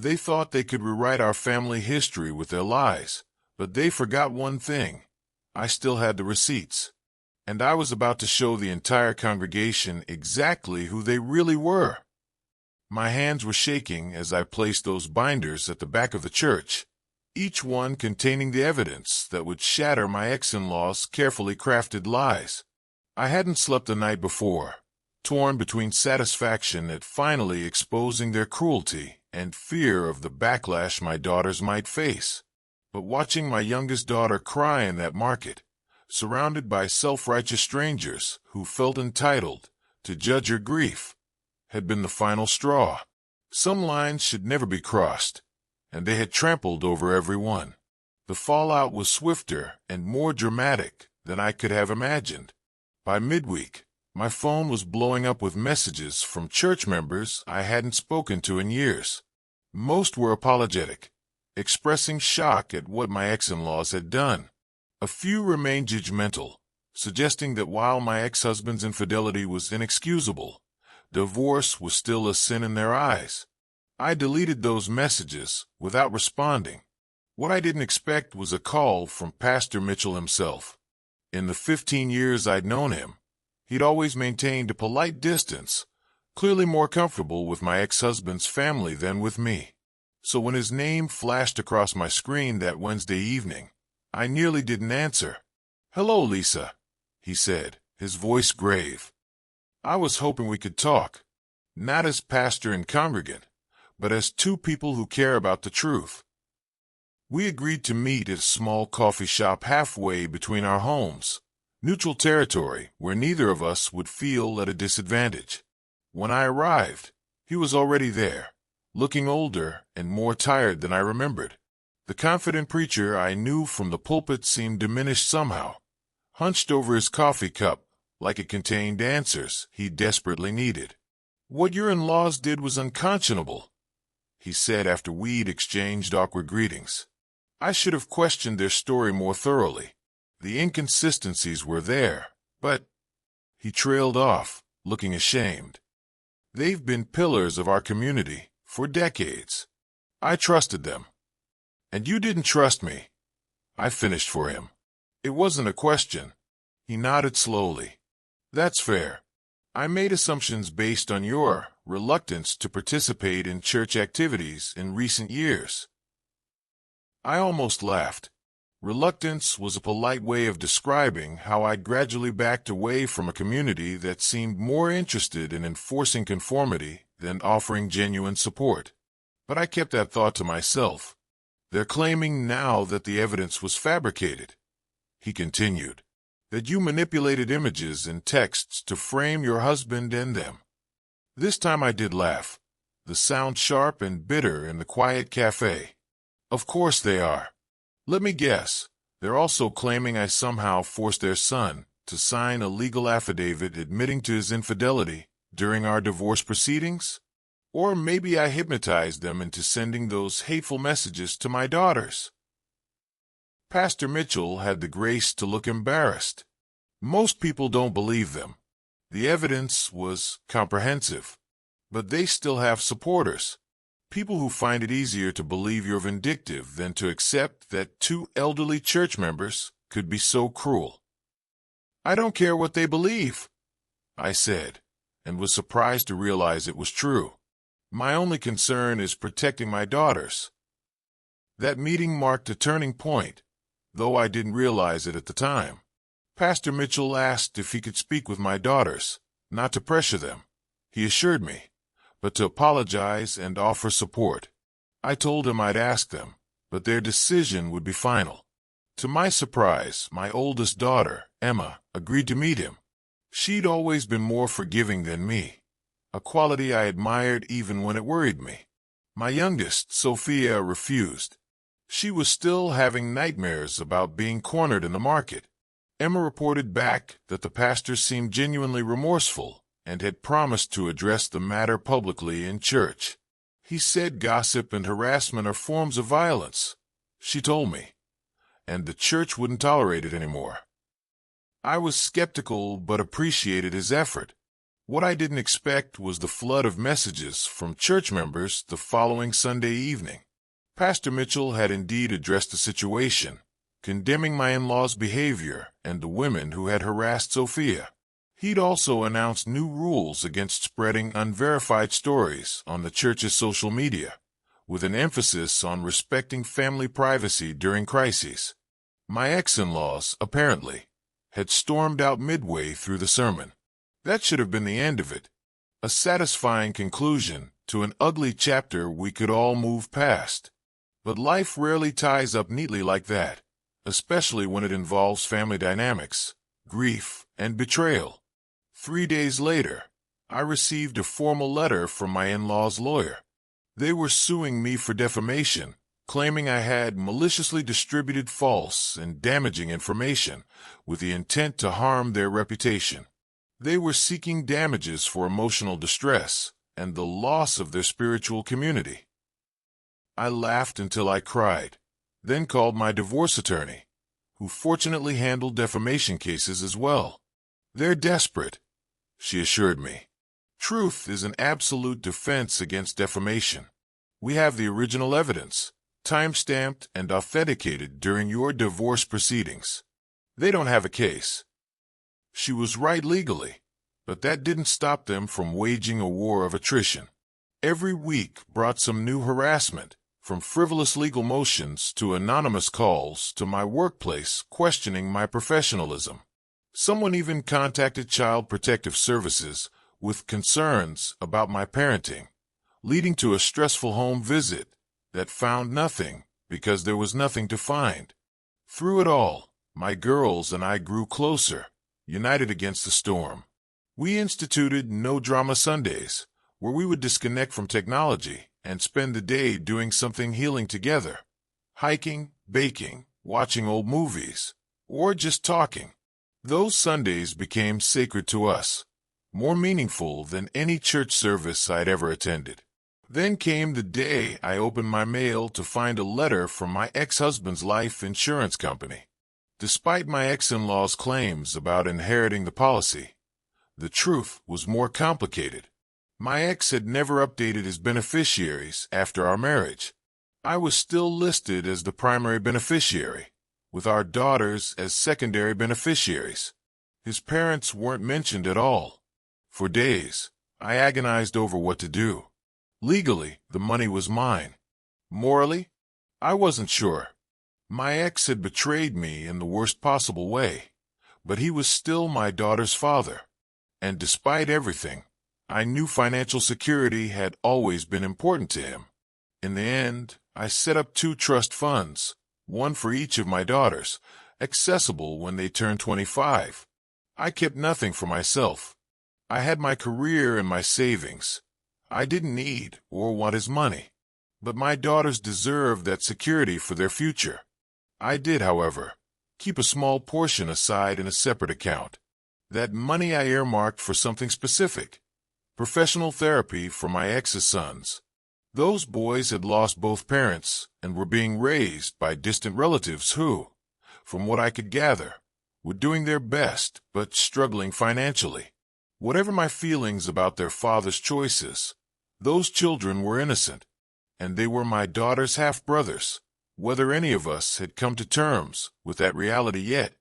They thought they could rewrite our family history with their lies, but they forgot one thing. I still had the receipts, and I was about to show the entire congregation exactly who they really were. My hands were shaking as I placed those binders at the back of the church, each one containing the evidence that would shatter my ex-in-law's carefully crafted lies. I hadn't slept the night before, torn between satisfaction at finally exposing their cruelty and fear of the backlash my daughters might face. But watching my youngest daughter cry in that market, surrounded by self-righteous strangers who felt entitled to judge her grief, had been the final straw. Some lines should never be crossed, and they had trampled over every one. The fallout was swifter and more dramatic than I could have imagined. By midweek, my phone was blowing up with messages from church members I hadn't spoken to in years. Most were apologetic, expressing shock at what my ex-in-laws had done. A few remained judgmental, suggesting that while my ex-husband's infidelity was inexcusable, divorce was still a sin in their eyes. I deleted those messages without responding. What I didn't expect was a call from Pastor Mitchell himself. In the 15 years I'd known him, he'd always maintained a polite distance, clearly more comfortable with my ex-husband's family than with me. So when his name flashed across my screen that Wednesday evening, I nearly didn't answer. "Hello, Lisa," he said, his voice grave. "I was hoping we could talk, not as pastor and congregant, but as two people who care about the truth." We agreed to meet at a small coffee shop halfway between our homes, neutral territory where neither of us would feel at a disadvantage. When I arrived, he was already there, looking older and more tired than I remembered. The confident preacher I knew from the pulpit seemed diminished somehow, hunched over his coffee cup like it contained answers he desperately needed. "What your in-laws did was unconscionable," he said after we'd exchanged awkward greetings. "I should have questioned their story more thoroughly. The inconsistencies were there, but—" He trailed off, looking ashamed. "They've been pillars of our community for decades. I trusted them. And you didn't trust me," I finished for him. "It wasn't a question." He nodded slowly. "That's fair. I made assumptions based on your reluctance to participate in church activities in recent years." I almost laughed. Reluctance was a polite way of describing how I'd gradually backed away from a community that seemed more interested in enforcing conformity than offering genuine support. But I kept that thought to myself. "They're claiming now that the evidence was fabricated," he continued, "that you manipulated images and texts to frame your husband and them." This time I did laugh, the sound sharp and bitter in the quiet cafe. "Of course they are. Let me guess, they're also claiming I somehow forced their son to sign a legal affidavit admitting to his infidelity during our divorce proceedings? Or maybe I hypnotized them into sending those hateful messages to my daughters." Pastor Mitchell had the grace to look embarrassed. Most people don't believe them. The evidence was comprehensive, but they still have supporters. People who find it easier to believe you're vindictive than to accept that two elderly church members could be so cruel. "I don't care what they believe," I said, and was surprised to realize it was true. "My only concern is protecting my daughters." That meeting marked a turning point, though I didn't realize it at the time. Pastor Mitchell asked if he could speak with my daughters, not to pressure them, he assured me, but to apologize and offer support. I told him I'd ask them, but their decision would be final. To my surprise, my oldest daughter, Emma, agreed to meet him. She'd always been more forgiving than me, a quality I admired even when it worried me. My youngest, Sophia, refused. She was still having nightmares about being cornered in the market. Emma reported back that the pastor seemed genuinely remorseful and had promised to address the matter publicly in church. He said gossip and harassment are forms of violence, she told me, and the church wouldn't tolerate it anymore. I was skeptical but appreciated his effort. What I didn't expect was the flood of messages from church members the following Sunday evening. Pastor Mitchell had indeed addressed the situation, condemning my in-laws' behavior and the women who had harassed Sophia. He'd also announced new rules against spreading unverified stories on the church's social media, with an emphasis on respecting family privacy during crises. My ex-in-laws, apparently, had stormed out midway through the sermon. That should have been the end of it, a satisfying conclusion to an ugly chapter we could all move past. But life rarely ties up neatly like that, especially when it involves family dynamics, grief, and betrayal. 3 days later, I received a formal letter from my in-laws' lawyer. They were suing me for defamation, claiming I had maliciously distributed false and damaging information with the intent to harm their reputation. They were seeking damages for emotional distress and the loss of their spiritual community. I laughed until I cried, then called my divorce attorney, who fortunately handled defamation cases as well. "They're desperate," she assured me. "Truth is an absolute defense against defamation. We have the original evidence, time-stamped and authenticated during your divorce proceedings. They don't have a case." She was right legally, but that didn't stop them from waging a war of attrition. Every week brought some new harassment, from frivolous legal motions to anonymous calls to my workplace questioning my professionalism. Someone even contacted Child Protective Services with concerns about my parenting, leading to a stressful home visit that found nothing because there was nothing to find. Through it all, my girls and I grew closer, united against the storm. We instituted No Drama Sundays, where we would disconnect from technology and spend the day doing something healing together. Hiking, baking, watching old movies, or just talking. Those Sundays became sacred to us, more meaningful than any church service I'd ever attended. Then came the day I opened my mail to find a letter from my ex-husband's life insurance company. Despite my ex-in-law's claims about inheriting the policy, the truth was more complicated. My ex had never updated his beneficiaries after our marriage. I was still listed as the primary beneficiary, with our daughters as secondary beneficiaries. His parents weren't mentioned at all. For days, I agonized over what to do. Legally, the money was mine. Morally, I wasn't sure. My ex had betrayed me in the worst possible way, but he was still my daughter's father. And despite everything, I knew financial security had always been important to him. In the end, I set up 2 trust funds, one for each of my daughters, accessible when they turned 25. I kept nothing for myself. I had my career and my savings. I didn't need or want his money, but my daughters deserved that security for their future. I did, however, keep a small portion aside in a separate account. That money I earmarked for something specific: professional therapy for my ex's sons. Those boys had lost both parents and were being raised by distant relatives who, from what I could gather, were doing their best but struggling financially. Whatever my feelings about their father's choices, those children were innocent, and they were my daughter's half-brothers, whether any of us had come to terms with that reality yet.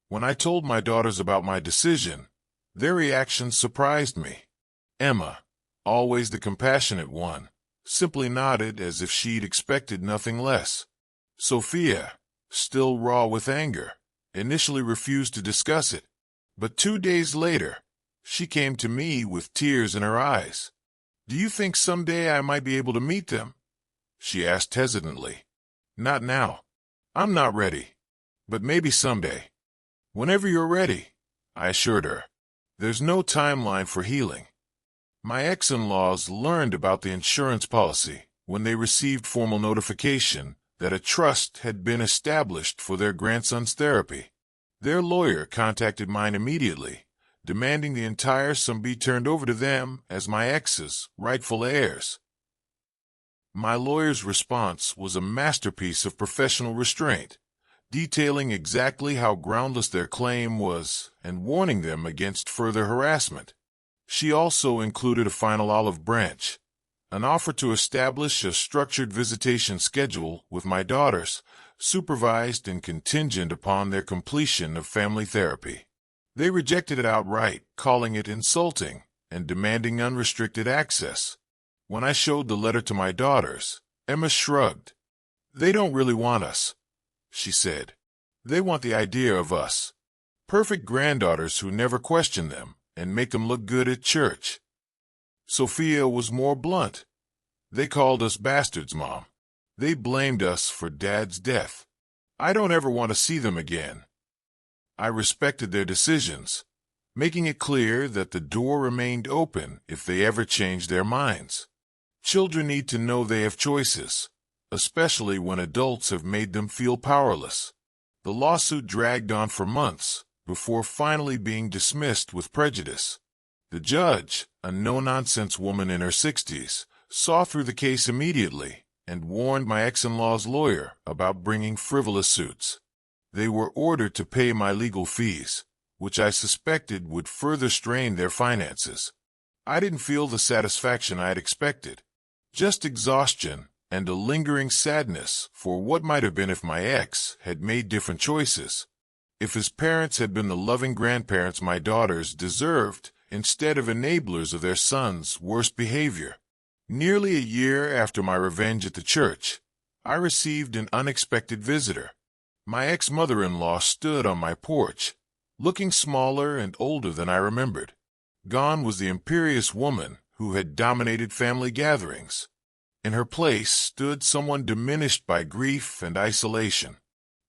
When I told my daughters about my decision, their reactions surprised me. Emma, always the compassionate one, simply nodded as if she'd expected nothing less. Sophia, still raw with anger, initially refused to discuss it, but 2 days later, she came to me with tears in her eyes. "Do you think someday I might be able to meet them?" she asked hesitantly. "Not now. I'm not ready. But maybe someday." "Whenever you're ready," I assured her. There's no timeline for healing. My ex-in-laws learned about the insurance policy when they received formal notification that a trust had been established for their grandson's therapy. Their lawyer contacted mine immediately, demanding the entire sum be turned over to them as my ex's rightful heirs. My lawyer's response was a masterpiece of professional restraint, detailing exactly how groundless their claim was and warning them against further harassment. She also included a final olive branch, an offer to establish a structured visitation schedule with my daughters, supervised and contingent upon their completion of family therapy. They rejected it outright, calling it insulting and demanding unrestricted access. When I showed the letter to my daughters, Emma shrugged. "They don't really want us," she said. "They want the idea of us. Perfect granddaughters who never question them and make them look good at church." Sophia was more blunt. "They called us bastards, Mom. They blamed us for Dad's death. I don't ever want to see them again." I respected their decisions, making it clear that the door remained open if they ever changed their minds. Children need to know they have choices, especially when adults have made them feel powerless. The lawsuit dragged on for months before finally being dismissed with prejudice. The judge, a no-nonsense woman in her 60s, saw through the case immediately and warned my ex-in-law's lawyer about bringing frivolous suits. They were ordered to pay my legal fees, which I suspected would further strain their finances. I didn't feel the satisfaction I had expected, just exhaustion and a lingering sadness for what might have been if my ex had made different choices. If his parents had been the loving grandparents my daughters deserved, instead of enablers of their son's worst behavior. Nearly a year after my revenge at the church, I received an unexpected visitor. My ex-mother-in-law stood on my porch, looking smaller and older than I remembered. Gone was the imperious woman who had dominated family gatherings. In her place stood someone diminished by grief and isolation.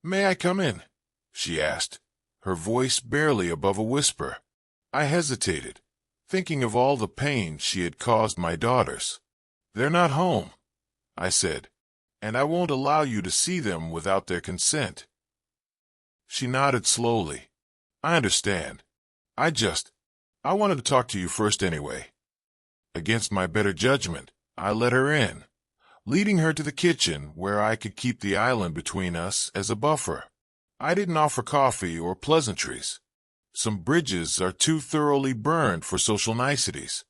"May I come in?" she asked, her voice barely above a whisper. I hesitated, thinking of all the pain she had caused my daughters. "They're not home," I said, "and I won't allow you to see them without their consent." She nodded slowly. "I understand. I wanted to talk to you first anyway." Against my better judgment, I let her in, leading her to the kitchen where I could keep the island between us as a buffer. I didn't offer coffee or pleasantries. Some bridges are too thoroughly burned for social niceties.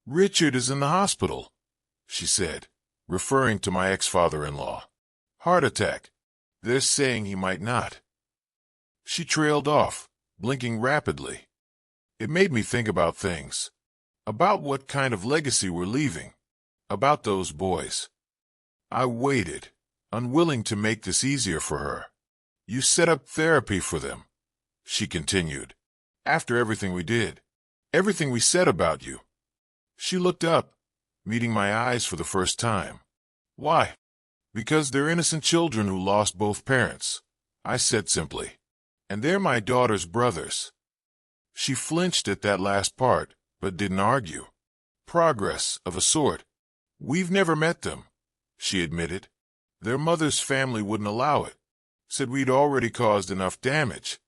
"Richard is in the hospital," she said, referring to my ex-father-in-law. "Heart attack. They're saying he might not." She trailed off, blinking rapidly. It made me think about things. About what kind of legacy we're leaving. About those boys. I waited, unwilling to make this easier for her. "You set up therapy for them," she continued, "after everything we did. Everything we said about you." She looked up, meeting my eyes for the first time. "Why?" "Because they're innocent children who lost both parents," I said simply. "And they're my daughter's brothers." She flinched at that last part, but didn't argue. "Progress, of a sort. We've never met them," she admitted. "Their mother's family wouldn't allow it. Said we'd already caused enough damage."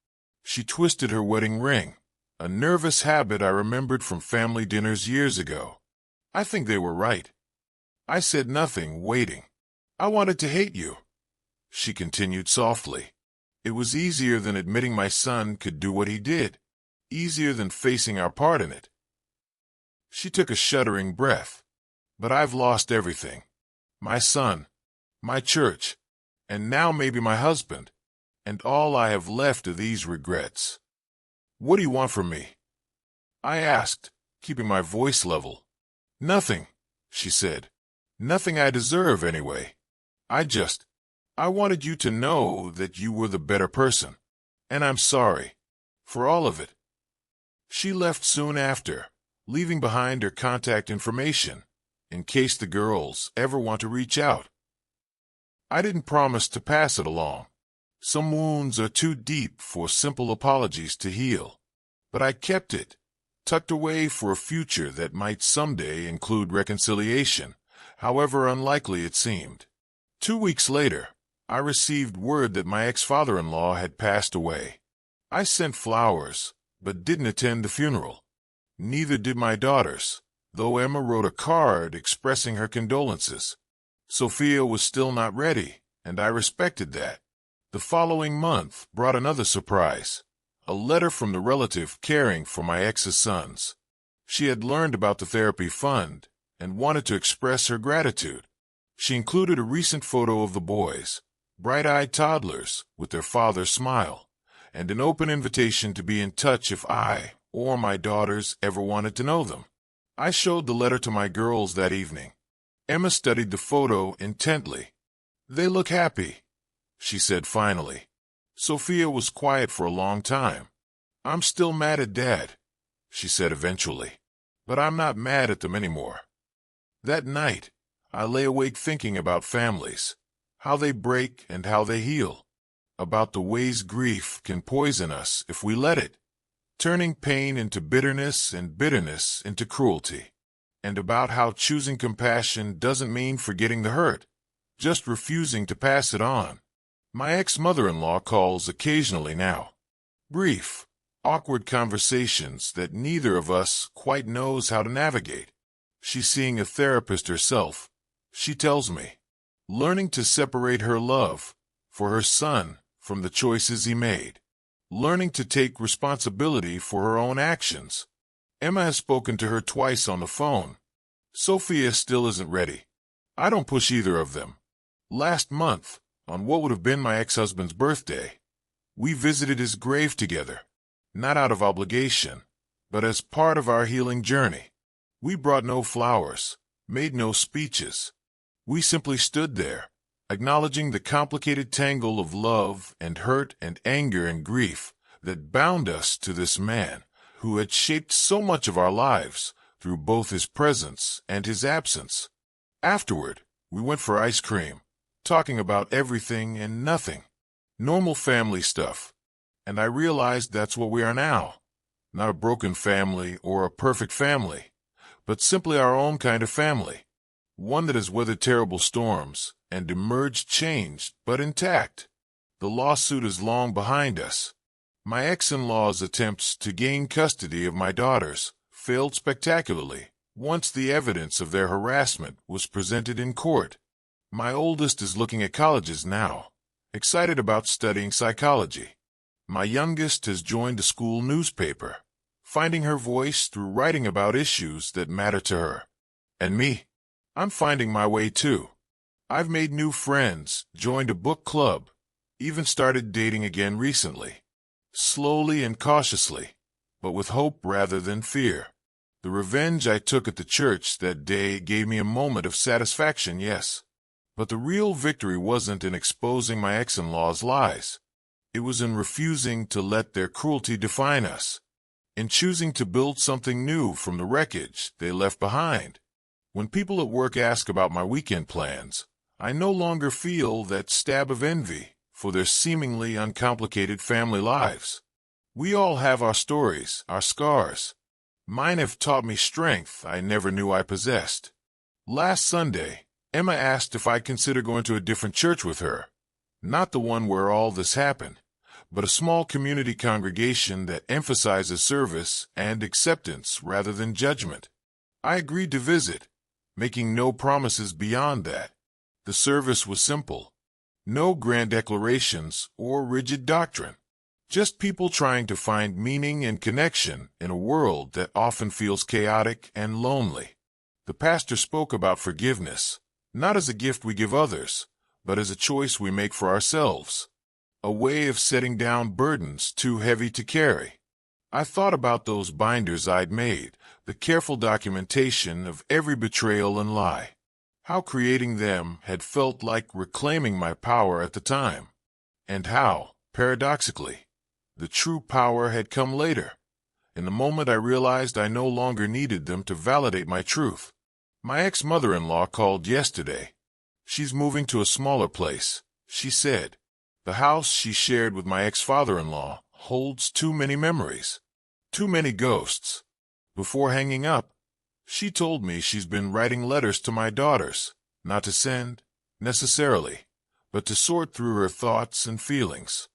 She twisted her wedding ring, a nervous habit I remembered from family dinners years ago. I think they were right. I said nothing, waiting. "I wanted to hate you," she continued softly. "It was easier than admitting my son could do what he did. Easier than facing our part in it." She took a shuddering breath. "But I've lost everything. My son, my church, and now maybe my husband. And all I have left are these regrets." "What do you want from me?" I asked, keeping my voice level. "Nothing," she said. "Nothing I deserve, anyway. I wanted you to know that you were the better person. And I'm sorry. For all of it." She left soon after, leaving behind her contact information, in case the girls ever want to reach out. I didn't promise to pass it along. Some wounds are too deep for simple apologies to heal. But I kept it, tucked away for a future that might someday include reconciliation, however unlikely it seemed. 2 weeks later, I received word that my ex-father-in-law had passed away. I sent flowers, but didn't attend the funeral. Neither did my daughters, though Emma wrote a card expressing her condolences. Sophia was still not ready, and I respected that. The following month brought another surprise, a letter from the relative caring for my ex's sons. She had learned about the therapy fund and wanted to express her gratitude. She included a recent photo of the boys, bright-eyed toddlers with their father's smile, and an open invitation to be in touch if I or my daughters ever wanted to know them. I showed the letter to my girls that evening. Emma studied the photo intently. "They look happy," she said finally. Sophia was quiet for a long time. "I'm still mad at Dad," she said eventually, "but I'm not mad at them anymore." That night, I lay awake thinking about families, how they break and how they heal, about the ways grief can poison us if we let it, turning pain into bitterness and bitterness into cruelty, and about how choosing compassion doesn't mean forgetting the hurt, just refusing to pass it on. My ex-mother-in-law calls occasionally now. Brief, awkward conversations that neither of us quite knows how to navigate. She's seeing a therapist herself, she tells me, learning to separate her love for her son from the choices he made, learning to take responsibility for her own actions. Emma has spoken to her twice on the phone. Sophia still isn't ready. I don't push either of them. Last month, on what would have been my ex-husband's birthday, we visited his grave together, not out of obligation, but as part of our healing journey. We brought no flowers, made no speeches. We simply stood there, acknowledging the complicated tangle of love and hurt and anger and grief that bound us to this man who had shaped so much of our lives through both his presence and his absence. Afterward, we went for ice cream, talking about everything and nothing, normal family stuff, and I realized that's what we are now, not a broken family or a perfect family, but simply our own kind of family, one that has weathered terrible storms and emerged changed but intact. The lawsuit is long behind us. My ex-in-law's attempts to gain custody of my daughters failed spectacularly once the evidence of their harassment was presented in court. My oldest is looking at colleges now, excited about studying psychology. My youngest has joined a school newspaper, finding her voice through writing about issues that matter to her. And me, I'm finding my way too. I've made new friends, joined a book club, even started dating again recently. Slowly and cautiously, but with hope rather than fear. The revenge I took at the church that day gave me a moment of satisfaction, yes. But the real victory wasn't in exposing my ex-in-law's lies. It was in refusing to let their cruelty define us, in choosing to build something new from the wreckage they left behind. When people at work ask about my weekend plans, I no longer feel that stab of envy for their seemingly uncomplicated family lives. We all have our stories, our scars. Mine have taught me strength I never knew I possessed. Last Sunday, Emma asked if I'd consider going to a different church with her. Not the one where all this happened, but a small community congregation that emphasizes service and acceptance rather than judgment. I agreed to visit, making no promises beyond that. The service was simple. No grand declarations or rigid doctrine. Just people trying to find meaning and connection in a world that often feels chaotic and lonely. The pastor spoke about forgiveness, not as a gift we give others, but as a choice we make for ourselves. A way of setting down burdens too heavy to carry. I thought about those binders I'd made, the careful documentation of every betrayal and lie. How creating them had felt like reclaiming my power at the time. And how, paradoxically, the true power had come later, in the moment I realized I no longer needed them to validate my truth. My ex-mother-in-law called yesterday. She's moving to a smaller place, she said. The house she shared with my ex-father-in-law holds too many memories, too many ghosts. Before hanging up, she told me she's been writing letters to my daughters, not to send, necessarily, but to sort through her thoughts and feelings,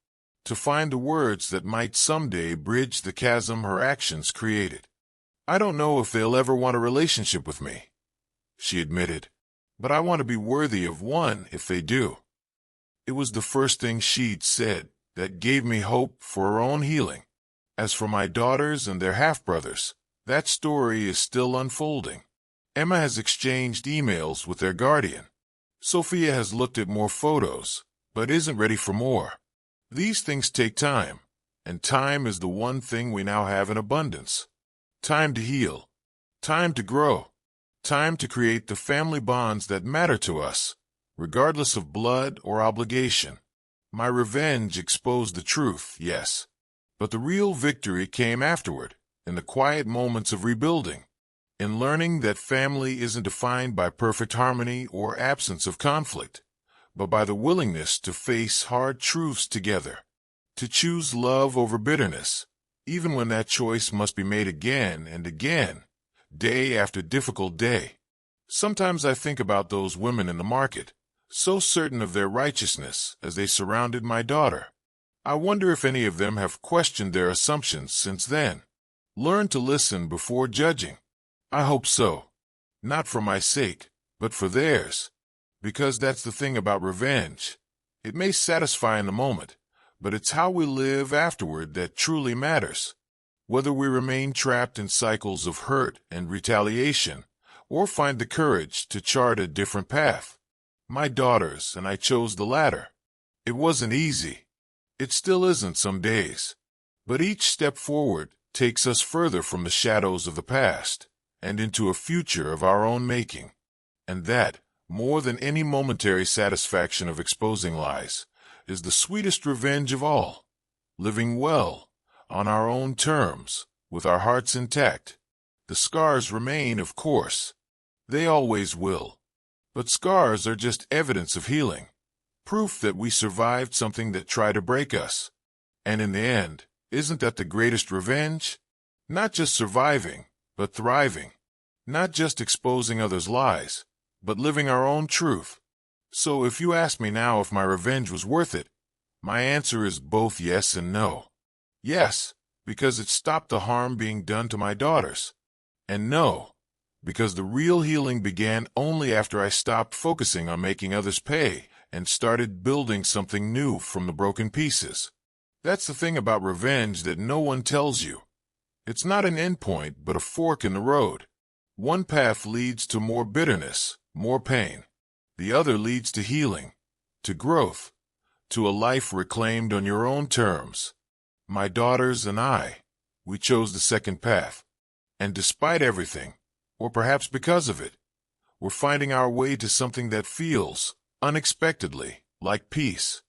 to find the words that might someday bridge the chasm her actions created. I don't know if they'll ever want a relationship with me, she admitted, but I want to be worthy of one if they do. It was the first thing she'd said that gave me hope for her own healing. As for my daughters and their half-brothers, That story is still unfolding. Emma has exchanged emails with their guardian. Sophia has looked at more photos, but isn't ready for more. These things take time, and time is the one thing we now have in abundance. Time to heal. Time to grow. Time to create the family bonds that matter to us, regardless of blood or obligation. My revenge exposed the truth, yes. But the real victory came afterward, in the quiet moments of rebuilding, in learning that family isn't defined by perfect harmony or absence of conflict, but by the willingness to face hard truths together, to choose love over bitterness, even when that choice must be made again and again, day after difficult day. Sometimes I think about those women in the market, so certain of their righteousness as they surrounded my daughter. I wonder if any of them have questioned their assumptions since then. Learn to listen before judging. I hope so. Not for my sake, but for theirs. Because that's the thing about revenge. It may satisfy in the moment, but it's how we live afterward that truly matters. Whether we remain trapped in cycles of hurt and retaliation, or find the courage to chart a different path. My daughters and I chose the latter. It wasn't easy. It still isn't some days. But each step forward takes us further from the shadows of the past and into a future of our own making. And that, more than any momentary satisfaction of exposing lies, is the sweetest revenge of all. Living well, on our own terms, with our hearts intact. The scars remain, of course. They always will. But scars are just evidence of healing. Proof that we survived something that tried to break us. And in the end, isn't that the greatest revenge? Not just surviving, but thriving. Not just exposing others' lies, but living our own truth. So if you ask me now if my revenge was worth it, my answer is both yes and no. Yes, because it stopped the harm being done to my daughters. And no, because the real healing began only after I stopped focusing on making others pay and started building something new from the broken pieces. That's the thing about revenge that no one tells you. It's not an endpoint, but a fork in the road. One path leads to more bitterness, more pain. The other leads to healing, to growth, to a life reclaimed on your own terms. My daughters and I, we chose the second path. And despite everything, or perhaps because of it, we're finding our way to something that feels, unexpectedly, like peace.